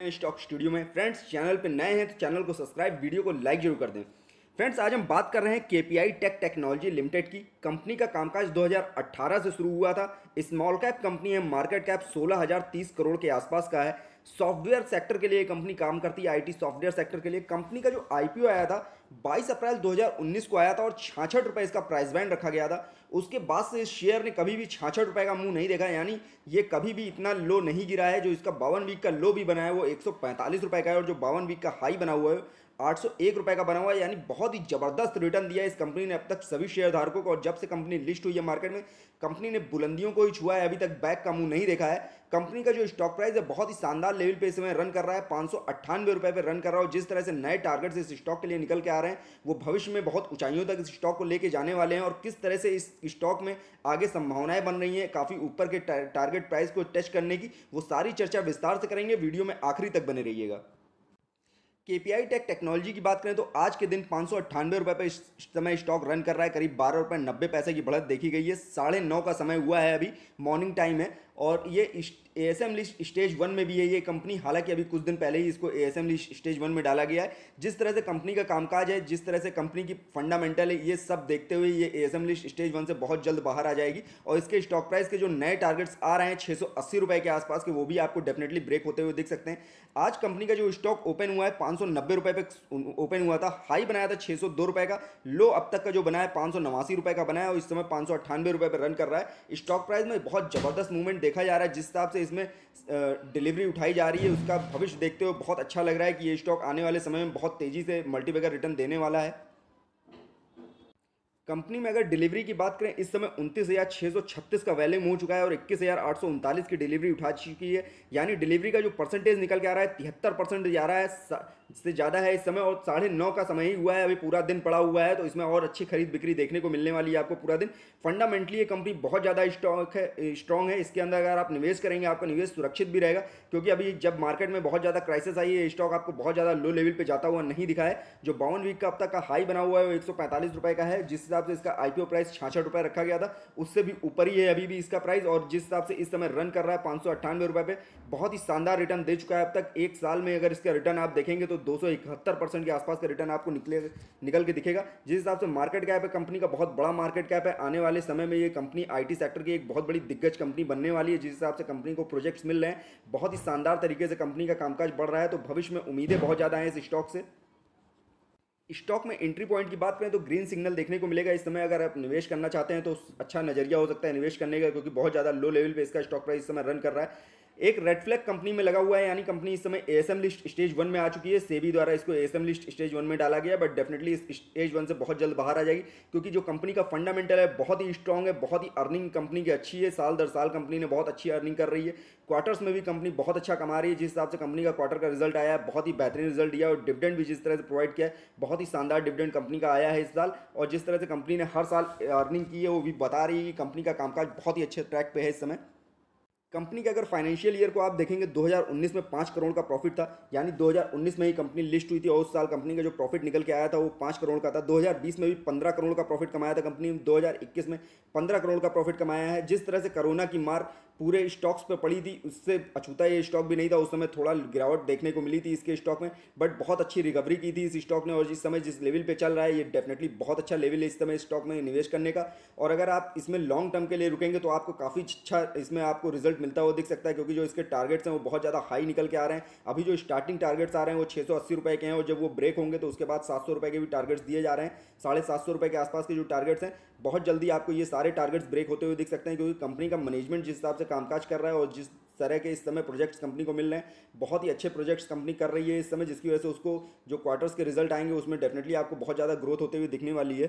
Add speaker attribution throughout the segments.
Speaker 1: Stock studio में friends, channel पे नए हैं तो चैनल को सब्सक्राइब, वीडियो को लाइक जरूर कर दें। फ्रेंड्स, आज हम बात कर रहे हैं केपीआई टेक टेक्नोलॉजी लिमिटेड की। कंपनी का कामकाज 2018 से शुरू हुआ था। स्मॉल कैप कंपनी है, मार्केट कैप 16,030 करोड़ के आसपास का है। सॉफ्टवेयर सेक्टर के लिए कंपनी काम करती है, आईटी सॉफ्टवेयर सेक्टर के लिए। कंपनी का जो आईपीओ आया था 22 अप्रैल 2019 को आया था और 66 रुपये इसका प्राइस बैंड रखा गया था। उसके बाद से इस शेयर ने कभी भी 66 रुपये का मुंह नहीं देखा, यानी ये कभी भी इतना लो नहीं गिरा है। जो इसका 52 वीक का लो भी बना है वो 145 रुपये का है और जो 52 वीक का हाई बना हुआ है 801 रुपये का बना हुआ है। यानी बहुत ही ज़बरदस्त रिटर्न दिया है इस कंपनी ने अब तक सभी शेयरधारकों को। और जब से कंपनी लिस्ट हुई है मार्केट में, कंपनी ने बुलंदियों को ही छुआ है, अभी तक बैक का मुंह नहीं देखा है। कंपनी का जो स्टॉक प्राइस है बहुत ही शानदार लेवल पे इस समय रन कर रहा है, 598 रुपये पे रन कर रहा है। और जिस तरह से नए टारगेट्स इस स्टॉक के लिए निकल के आ रहे हैं वो भविष्य में बहुत ऊंचाइयों तक इस स्टॉक को लेके जाने वाले हैं। और किस तरह से इस स्टॉक में आगे संभावनाएं बन रही हैं काफ़ी ऊपर के टारगेट प्राइस को टच करने की, वो सारी चर्चा विस्तार से करेंगे। वीडियो में आखिरी तक बने रहिएगा। केपीआई टेक टेक्नोलॉजी की बात करें तो आज के दिन 598 रुपये पर इस समय स्टॉक रन कर रहा है। करीब 12 रुपये 90 पैसे की बढ़त देखी गई है। 9:30 का समय हुआ है, अभी मॉर्निंग टाइम है। और ये एएसएम लिस्ट स्टेज 1 में भी है ये कंपनी। हालांकि अभी कुछ दिन पहले ही इसको एएसएम लिस्ट स्टेज 1 में डाला गया है। जिस तरह से कंपनी का कामकाज है, जिस तरह से कंपनी की फंडामेंटल है, ये सब देखते हुए ये एएसएम लिस्ट स्टेज 1 से बहुत जल्द बाहर आ जाएगी। और इसके स्टॉक प्राइस के जो नए टारगेट्स आ रहे हैं 680 रुपये के आसपास के, वो भी आपको डेफिनेटली ब्रेक होते हुए दिख सकते हैं। आज कंपनी का जो स्टॉक ओपन हुआ है 590 रुपये पे ओपन हुआ था। हाई बनाया था 602 रुपये का। लो अब तक का जो बना है 589 रुपये का बना है और इस समय 598 रुपये पर रन कर रहा है। स्टॉक प्राइस में बहुत ज़बरदस्त मूवमेंट देखा जा रहा है। जिस हिसाब से इसमें डिलीवरी उठाई जा रही है उसका भविष्य देखते हुए बहुत अच्छा लग रहा है कि ये स्टॉक आने वाले समय में बहुत तेज़ी से मल्टीबैगर रिटर्न देने वाला है। कंपनी में अगर डिलीवरी की बात करें, इस समय 29,636 का वैल्यूम हो चुका है और 21,839 की डिलीवरी उठा चुकी है। यानी डिलीवरी का जो परसेंटेज निकल के आ रहा है 73% जा रहा है, से ज़्यादा है इस समय। और 9:30 का समय ही हुआ है, अभी पूरा दिन पड़ा हुआ है, तो इसमें और अच्छी खरीद बिक्री देखने को मिलने वाली है आपको पूरा दिन। फंडामेंटली ये कंपनी बहुत ज़्यादा स्ट्रॉन्ग है। इसके अंदर अगर आप निवेश करेंगे आपका निवेश सुरक्षित भी रहेगा, क्योंकि अभी जब मार्केट में बहुत ज़्यादा क्राइसिस आई है स्टॉक आपको बहुत ज़्यादा लो लेवल पर जाता हुआ नहीं दिखा है। जो 52 वीक का अब तक का हाई बना हुआ है वो 145 रुपये का है। जिस हिसाब से इसका आईपीओ प्राइस 66 रुपये रखा गया था उससे भी ऊपर ही है अभी भी इसका प्राइस। और जिस हिसाब से इस समय रन कर रहा है 598 रुपये पे, बहुत ही शानदार रिटर्न दे चुका है अब तक। एक साल में अगर इसका रिटर्न आप देखेंगे तो 271% के आसपास का रिटर्न आपको निकल के दिखेगा। जिस हिसाब से मार्केट कैप है कंपनी का, बहुत बड़ा मार्केट कैप है। आने वाले समय में ये कंपनी आईटी सेक्टर की एक बहुत बड़ी दिग्गज कंपनी बनने वाली है। जिस हिसाब से कंपनी को प्रोजेक्ट्स मिल रहे हैं, बहुत ही शानदार तरीके से कंपनी का कामकाज बढ़ रहा है, तो भविष्य में उम्मीदें बहुत ज़्यादा हैं इस स्टॉक से। स्टॉक में एंट्री पॉइंट की बात करें तो ग्रीन सिग्नल देखने को मिलेगा इस समय। अगर आप निवेश करना चाहते हैं तो अच्छा नजरिया हो सकता है निवेश करने का, क्योंकि बहुत ज़्यादा लो लेवल पे इसका स्टॉक प्राइस इस समय रन कर रहा है। एक रेड फ्लैग कंपनी में लगा हुआ है, यानी कंपनी इस समय एएसएम लिस्ट स्टेज 1 में आ चुकी है। सेबी द्वारा इसको एएसएम लिस्ट स्टेज 1 में डाला गया, बट डेफिनेटली इस स्टेज 1 से बहुत जल्द बाहर आ जाएगी, क्योंकि जो कंपनी का फंडामेंटल है बहुत ही स्ट्रॉन्ग है। बहुत ही अर्निंग कंपनी की अच्छी है, साल दर साल कंपनी ने बहुत अच्छी अर्निंग कर रही है। क्वार्टर्स में भी कंपनी बहुत अच्छा कमा रही है। जिस हिसाब से कंपनी का क्वार्टर का रिजल्ट आया है बहुत ही बेहतरीन रिजल्ट दिया, और डिविडेंड भी जिस तरह से प्रोवाइड किया है बहुत ही शानदार डिविडेंड कंपनी का आया है इस साल। और जिस तरह से कंपनी ने हर साल अर्निंग की है वो भी बता रही है कि कंपनी का कामकाज बहुत ही अच्छे ट्रैक पे है इस समय। कंपनी के अगर फाइनेंशियल ईयर को आप देखेंगे 2019 में 5 करोड़ का प्रॉफिट था, यानी 2019 में ही कंपनी लिस्ट हुई थी और उस साल कंपनी का जो प्रॉफिट निकल के आया था वो 5 करोड़ का था। 2020 में भी 15 करोड़ का प्रॉफिट कमाया था कंपनी, 2021 में 15 करोड़ का प्रॉफिट कमाया है। जिस तरह से कोरोना की मार पूरे स्टॉक्स पे पड़ी थी उससे अछूता ये स्टॉक भी नहीं था। उस समय थोड़ा गिरावट देखने को मिली थी इसके स्टॉक में, बट बहुत अच्छी रिकवरी की थी इस स्टॉक ने। और इस समय जिस लेवल पे चल रहा है ये डेफिनेटली बहुत अच्छा लेवल है इस समय स्टॉक में निवेश करने का। और अगर आप इसमें लॉन्ग टर्म के लिए रुकेंगे तो आपको काफ़ी अच्छा इसमें आपको रिजल्ट मिलता हुआ दिख सकता है, क्योंकि जो इसके टारगेट्स हैं वो बहुत ज़्यादा हाई निकल के आ रहे हैं। अभी जो स्टार्टिंग टारगेट्स आ रहे हैं वो 680 रुपये के हैं, और जब वो ब्रेक होंगे तो उसके बाद 700 रुपये के भी टारगेट्स दिए जा रहे हैं। 750 रुपये के आसपास के जो टारगेट्स हैं, बहुत जल्दी आपको ये सारे टारगेट्स ब्रेक होते हुए दिख सकते हैं, क्योंकि कंपनी का मैनेजमेंट जिस हिसाब से कामकाज कर रहा है और जिस तरह के इस समय प्रोजेक्ट्स कंपनी को मिल रहे हैं, बहुत ही अच्छे प्रोजेक्ट्स कंपनी कर रही है इस समय, जिसकी वजह से उसको जो क्वार्टर्स के रिजल्ट आएंगे उसमें डेफिनेटली आपको बहुत ज़्यादा ग्रोथ होते हुए दिखने वाली है।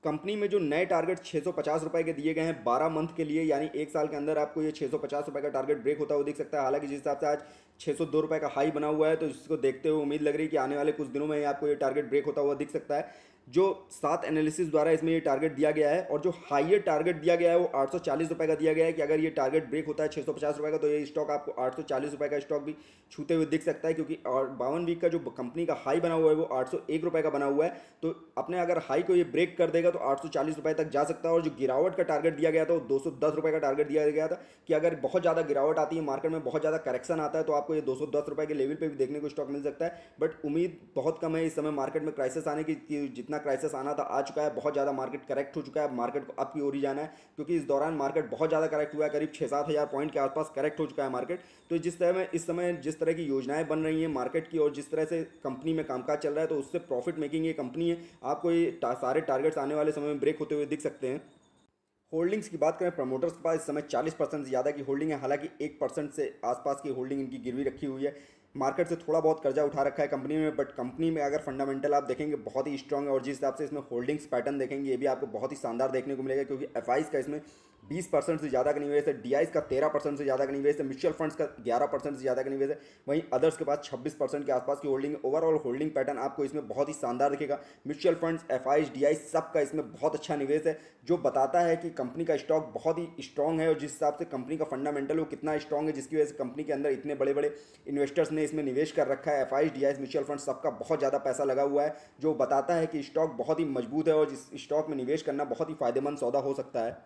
Speaker 1: कंपनी में जो नए टारगेट 650 रुपये के दिए गए हैं 12 मंथ के लिए, यानी एक साल के अंदर आपको ये 650 रुपये का टारगेट ब्रेक होता हुआ दिख सकता है। हालांकि जिस हिसाब से आज 602 रुपये का हाई बना हुआ है, तो इसको देखते हुए उम्मीद लग रही है कि आने वाले कुछ दिनों में आपको ये टारगेट ब्रेक होता हुआ दिख सकता है। जो 7 एनालिसिस द्वारा इसमें ये टारगेट दिया गया है, और जो हाइयर टारगेट दिया गया है वो 840 रुपये का दिया गया है, कि अगर ये टारगेट ब्रेक होता है 650 रुपये का तो ये स्टॉक आपको 840 रुपये का स्टॉक भी छूते हुए दिख सकता है। क्योंकि और 52 वीक का जो कंपनी का हाई बना हुआ है वो 801 रुपये का बना हुआ है, तो अपने अगर हाई को ये ब्रेक कर देगा तो 840 रुपये तक जा सकता है। और जो गिरावट का टारगेट दिया गया था वो 210 रुपये का टारगेट दिया गया था, कि अगर बहुत ज़्यादा गिरावट आती है मार्केट में, बहुत ज़्यादा करेक्शन आता है तो आपको आपको ये 210 रुपये के लेवल पे भी देखने को स्टॉक मिल सकता है, बट उम्मीद बहुत कम है इस समय मार्केट में क्राइसिस आने की, जितना क्राइसिस आना था आ चुका है, बहुत ज़्यादा मार्केट करेक्ट हो चुका है, मार्केट को अप की ओर ही जाना है, क्योंकि इस दौरान मार्केट बहुत ज़्यादा करेक्ट हुआ है, करीब 6-7 हज़ार पॉइंट के आसपास करेक्ट हो चुका है मार्केट। तो इस समय जिस तरह की योजनाएं बन रही हैं मार्केट की और जिस तरह से कंपनी में कामकाज चल रहा है, तो उससे प्रॉफिट मेकिंग ये कंपनी है, आपको ये सारे टारगेट्स आने वाले समय में ब्रेक होते हुए दिख सकते हैं। होल्डिंग्स की बात करें, प्रमोटर्स के पास इस समय 40% से ज़्यादा की होल्डिंग है, हालांकि 1% से आसपास की होल्डिंग इनकी गिरवी रखी हुई है। मार्केट से थोड़ा बहुत कर्जा उठा रखा है कंपनी में, बट कंपनी में अगर फंडामेंटल आप देखेंगे बहुत ही स्ट्रांग है, और जिस हिसाब से इसमें होल्डिंग्स पैटर्न देखेंगे ये भी आपको बहुत ही शानदार देखने को मिलेगा, क्योंकि एफआईज का इसमें 20% से ज़्यादा का निवेश है, डीआईज का 13% से ज़्यादा का निवेश है, म्यूचुअल फंड्स का 11% से ज़्यादा का निवेश है, वहीं अदर्स के पास 26% के आसपास की होल्डिंग है। ओवरऑल होल्डिंग पैटर्न आपको इसमें बहुत ही शानदार दिखेगा। म्यूचुअल फंड्स, एफआईज, डीआईज सबका इसमें बहुत अच्छा निवेश है, जो बताता है कि कंपनी का स्टॉक बहुत ही स्ट्रांग है, और जिस हिसाब से कंपनी का फंडामेंटल वो कितना स्ट्रांग है, जिसकी वजह से कंपनी के अंदर इतने बड़े बड़े इन्वेस्टर्स ने इसमें निवेश कर रखा है। एफआईज, डीआईज, म्यूचुअल फंड सबका बहुत ज़्यादा पैसा लगा हुआ है, जो बताता है कि स्टॉक बहुत ही मजबूत है और जिस स्टॉक में निवेश करना बहुत ही फायदेमंद सौदा हो सकता है।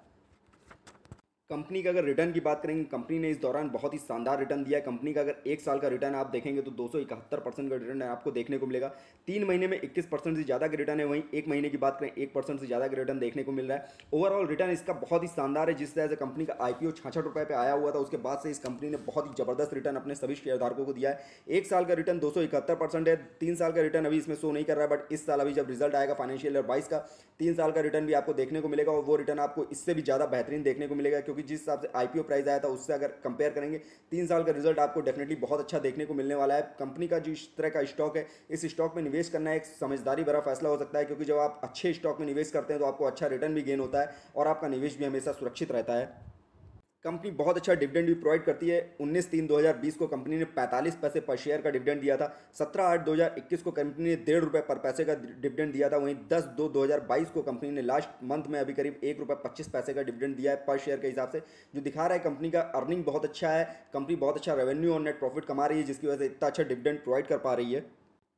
Speaker 1: कंपनी का अगर रिटर्न की बात करेंगे, कंपनी ने इस दौरान बहुत ही शानदार रिटर्न दिया है। कंपनी का अगर 1 साल का रिटर्न आप देखेंगे तो 271% का रिटर्न आपको देखने को मिलेगा। 3 महीने में 21% से ज़्यादा का रिटर्न है, वहीं 1 महीने की बात करें 1% से ज़्यादा का रिटर्न देखने को मिल रहा है। ओवरऑल रिटर्न इसका बहुत ही शानदार है। जिस तरह से कंपनी का आईपीओ 66 रुपये पर आया हुआ था, उसके बाद से इस कंपनी ने बहुत ही ज़बरदस्त रिटर्न अपने सभी शेयरधारकों को दिया है। 1 साल का रिटर्न 271% है। 3 साल का रिटर्न अभी इसमें शो नहीं कर रहा है, बट इस साल अभी जब रिजल्ट आएगा फाइनेंशियल ईयर 22 का, 3 साल का रिटर्न भी आपको देखने को मिलेगा, और वो रिटर्न आपको इससे भी ज़्यादा बेहतरीन देखने को मिलेगा, क्योंकि जिस हिसाब से आईपीओ प्राइस आया था उससे अगर कंपेयर करेंगे 3 साल का रिजल्ट आपको डेफिनेटली बहुत अच्छा देखने को मिलने वाला है। कंपनी का जो इस तरह का स्टॉक है, इस स्टॉक में निवेश करना एक समझदारी भरा फैसला हो सकता है, क्योंकि जब आप अच्छे स्टॉक में निवेश करते हैं तो आपको अच्छा रिटर्न भी गेन होता है और आपका निवेश भी हमेशा सुरक्षित रहता है। कंपनी बहुत अच्छा डिविडेंड भी प्रोवाइड करती है। 19/3/2020 को कंपनी ने 45 पैसे पर शेयर का डिविडेंड दिया था। 17/8/2021 को कंपनी ने 1.5 रुपये पर पैसे का डिविडेंड दिया था। वहीं 10/2/2022 को कंपनी ने लास्ट मंथ में अभी करीब 1 रुपये 25 पैसे का डिविडेंड दिया है पर शेयर के हिसाब से, जो दिखा रहा है कंपनी का अर्निंग बहुत अच्छा है, कंपनी बहुत अच्छा रेवेन्यू और नेट प्रॉफिट कमा रही है, जिसकी वजह से इतना अच्छा डिविडेंड प्रोवाइड कर पा रही है।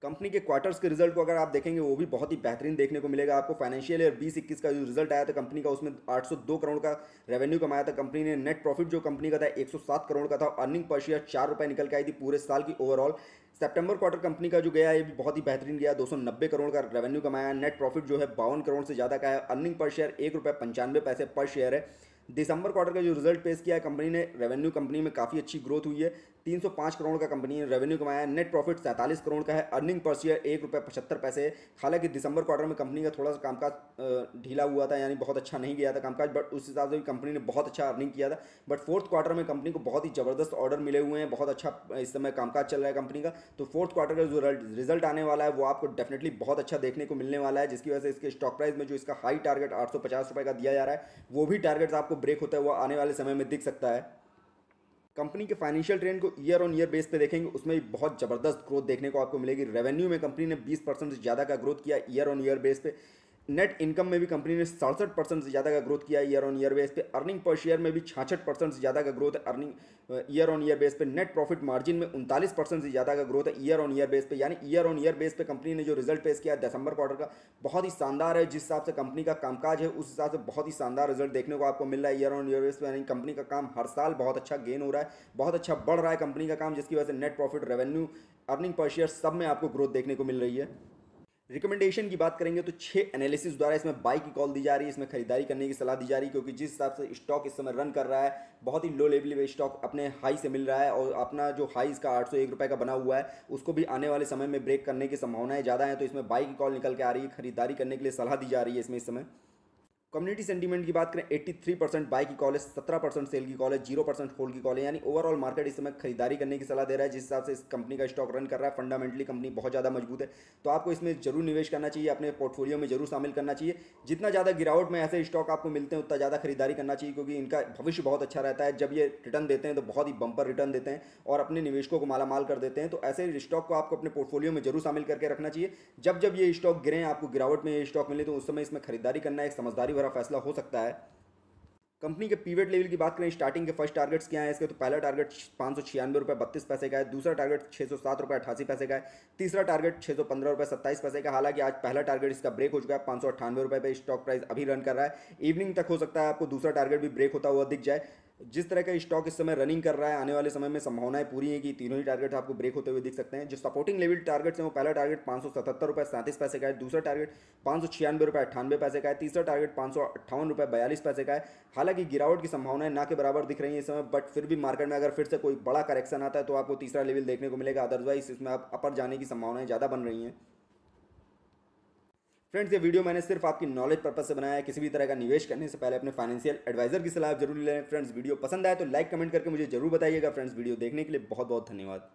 Speaker 1: कंपनी के क्वार्टर्स के रिजल्ट को अगर आप देखेंगे वो भी बहुत ही बेहतरीन देखने को मिलेगा आपको। फाइनेंशियल ईयर 2021 का जो रिजल्ट आया था कंपनी का, उसमें 802 करोड़ का रेवेन्यू कमाया था कंपनी ने। नेट प्रॉफिट जो कंपनी का था 107 करोड़ का था। अर्निंग पर शेयर 4 रुपये निकल के आई थी पूरे साल की ओवरऑल। सितंबर क्वार्टर कंपनी का जो गया ये भी बहुत ही बेहतरीन गया, 290 करोड़ का रेवेन्यू कमाया। नेट प्रॉफिट जो है 52 करोड़ से ज़्यादा का है। अर्निंग पर शेयर 1 रुपये 95 पैसे पर शेयर है। दिसंबर क्वार्टर का जो रिजल्ट पेश किया है कंपनी ने, रेवेन्यू कंपनी में काफ़ी अच्छी ग्रोथ हुई है। 305 करोड़ का कंपनी ने रेवेन्यू कमाया। नेट प्रॉफिट 47 करोड़ का है। अर्निंग पर शेयर 1 रुपये 75 पैसे है। हालांकि दिसंबर क्वार्टर में कंपनी का थोड़ा सा कामकाज ढीला हुआ था, यानी बहुत अच्छा नहीं गया था कामकाज, बट उस हिसाब से भी कंपनी ने बहुत अच्छा अर्निंग किया था। बट फोर्थ क्वार्टर में कंपनी को बहुत ही ज़बरदस्त ऑर्डर मिले हुए हैं, बहुत अच्छा इस समय कामकाज चल रहा है कंपनी का। तो फोर्थ क्वार्टर का जो रिजल्ट आने वाला है वो आपको डेफिनेटली बहुत अच्छा देखने को मिलने वाला है, जिसकी वजह से इसके स्टॉक प्राइस में जो इसका हाई टारगेट 850 रुपये का दिया जा रहा है, वो भी टारगेट आपको ब्रेक होता है वो आने वाले समय में दिख सकता है। कंपनी के फाइनेंशियल ट्रेंड को ईयर ऑन ईयर बेस पे देखेंगे, उसमें भी बहुत ज़बरदस्त ग्रोथ देखने को आपको मिलेगी। रेवेन्यू में कंपनी ने 20% से ज़्यादा का ग्रोथ किया ईयर ऑन ईयर बेस पे। नेट इनकम में भी कंपनी ने 67% से ज़्यादा का ग्रोथ किया ईयर ऑन ईयर बेस पे। अर्निंग पर शेयर में भी 66% से ज़्यादा का ग्रोथ है earning year on year base पे। नेट प्रॉफिट मार्जिन में 39% से ज़्यादा का ग्रोथ है ईयर ऑन ईयर बेस पे। यानी ईयर ऑन ईयर बेस पे कंपनी ने जो रिजल्ट पेश किया है दिसंबर क्वार्टर का, बहुत ही शानदार है। जिस हिसाब से कंपनी का कामकाज है उस हिसाब से बहुत ही शानदार रिजल्ट देखने को आपको मिल रहा है ईयर ऑन ईयर बेस पे। यानी कंपनी का काम हर साल बहुत अच्छा गेन हो रहा है, बहुत अच्छा बढ़ रहा है कंपनी का काम, जिसकी वजह से net profit, revenue, earning per share सब में आपको ग्रोथ देखने को मिल रही है। रिकमेंडेशन की बात करेंगे तो 6 एनालिसिस द्वारा इसमें बाई की कॉल दी जा रही है, इसमें खरीदारी करने की सलाह दी जा रही है, क्योंकि जिस हिसाब से स्टॉक इस समय रन कर रहा है, बहुत ही लो लेवल पे स्टॉक अपने हाई से मिल रहा है, और अपना जो हाई इसका 801 रुपये का बना हुआ है उसको भी आने वाले समय में ब्रेक करने की संभावनाएं ज़्यादा हैं। तो इसमें बाई की कॉल निकल के आ रही है, खरीदारी करने के लिए सलाह दी जा रही है इसमें इस समय। कम्युनिटी सेंटीमेंट की बात करें, 83% बाई की कॉल है, 17% सेल की कॉल है, 0% होल्ड की कॉल है। यानी ओवरऑल मार्केट इस समय खरीदारी करने की सलाह दे रहा है। जिस हिसाब से इस कंपनी का स्टॉक रन कर रहा है, फंडामेंटली कंपनी बहुत ज़्यादा मजबूत है, तो आपको इसमें जरूर निवेश करना चाहिए, अपने पोर्टफोलियो में जरूर शामिल करना चाहिए। जितना ज़्यादा गिरावट में ऐसे स्टॉक आपको मिलते हैं उतना ज़्यादा खरीदारी करना चाहिए, क्योंकि इनका भविष्य बहुत अच्छा रहता है। जब ये रिटर्न देते हैं तो बहुत ही बम्पर रिटर्न देते हैं और अपने निवेशकों को मालामाल कर देते हैं। तो ऐसे स्टॉक को आपको अपने पोर्टफोलियो में जरूर शामिल करके रखना चाहिए। जब जब ये स्टॉक गिरें, आपको गिरावट में ये स्टॉक मिले, तो उस समय इसमें खरीदारी करना एक समझदारी भरा फैसला हो सकता है। कंपनी के पीवेट लेवल की बात करें, स्टार्टिंग के फर्स्ट टारगेट्स क्या है इसके, तो पहला टारगेट 596 रुपये 32 पैसे का है, दूसरा टारगेट 607 रुपये 88 पैसे का है, तीसरा टारगेट 615 रुपये 27 पैसे का। हालांकि आज पहला टारगेट इसका ब्रेक हो चुका है, 598 रुपये पे स्टॉक प्राइस अभी रन कर रहा है। इवनिंग तक हो सकता है आपको दूसरा टारगेट भी ब्रेक होता हुआ दिख जाए। जिस तरह का स्टॉक इस समय रनिंग कर रहा है, आने वाले समय में संभावनाएं पूरी है कि तीनों ही टारगेट आपको ब्रेक होते हुए दिख सकते हैं। जो सपोर्टिंग लेवल टारगेट्स हैं वो पहला टारगेट 577 रुपये 37 पैसे का है, दूसरा टारगेट 596 रुपये 98 पैसे का है, तीसरा टारगेट 558 रुपये 42 पैसे का है। हालांकि गिरावट की संभावनाएं ना के बराबर दिख रही है इस समय, बट फिर भी मार्केट में अगर फिर से कोई बड़ा करेक्शन आता है तो आपको तीसरा लेवल देखने को मिलेगा, अदरवाइज इसमें आप अपर जाने की संभावनाएं ज़्यादा बन रही हैं। फ्रेंड्स, ये वीडियो मैंने सिर्फ आपकी नॉलेज पर्पज से बनाया है। किसी भी तरह का निवेश करने से पहले अपने फाइनेंशियल एडवाइजर की सलाह जरूर लें। फ्रेंड्स, वीडियो पसंद आए तो लाइक कमेंट करके मुझे जरूर बताइएगा। फ्रेंड्स, वीडियो देखने के लिए बहुत बहुत धन्यवाद।